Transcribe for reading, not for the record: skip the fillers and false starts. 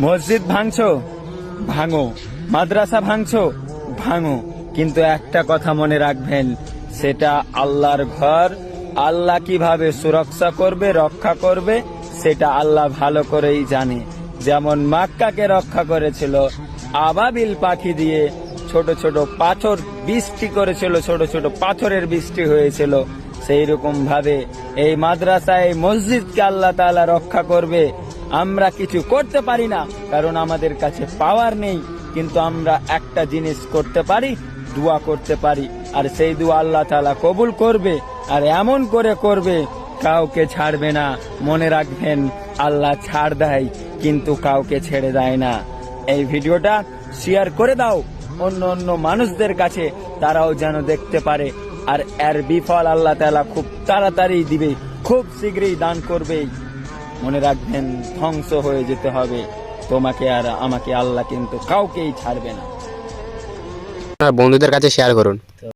মসজিদ ভাঙছো, ভাঙো। মাদ্রাসা ভাঙছো, ভাঙো। কিন্তু একটা কথা মনে রাখবেন, সেটা আল্লাহর ঘর। আল্লাহ কিভাবে সুরক্ষা করবে, রক্ষা করবে, সেটা আল্লাহ ভালো করেই জানে। যেমন মক্কাকে রক্ষা করেছিল আবাবিল পাখি দিয়ে, ছোট ছোট পাথর বৃষ্টি করেছিল, ছোট ছোট পাথরের বৃষ্টি হয়েছিল। সেই রকম ভাবে এই মাদ্রাসায়, এই মসজিদকে আল্লাহ তাআলা রক্ষা করবে। আমরা কিছু করতে পারি না, কারণ আমাদের কাছে পাওয়ার নেই, কিন্তু আমরা একটা জিনিস করতে পারি, দোয়া করতে পারি। আর সেই দোয়া আল্লাহ তাআলা কবুল করবে, আর এমন করে করবে, কাউকে ছাড়বে না। মনে রাখবেন, আল্লাহ ছাড় দেয় কিন্তু কাউকে ছেড়ে দেয় না। এই ভিডিওটা শেয়ার করে দাও অন্য অন্য মানুষদের কাছে, তারাও যেন দেখতে পারে। আর এর বিফল আল্লাহ তাআলা খুব তাড়াতাড়ি দিবে, খুব শীঘ্রই দান করবে। মনে রাখবেন, ধ্বংস হয়ে যেতে হবে তোমাকে আর আমাকে, আল্লাহ কিন্তু কাউকেই ছাড়বে না। আপনার বন্ধুদের কাছে শেয়ার করুন।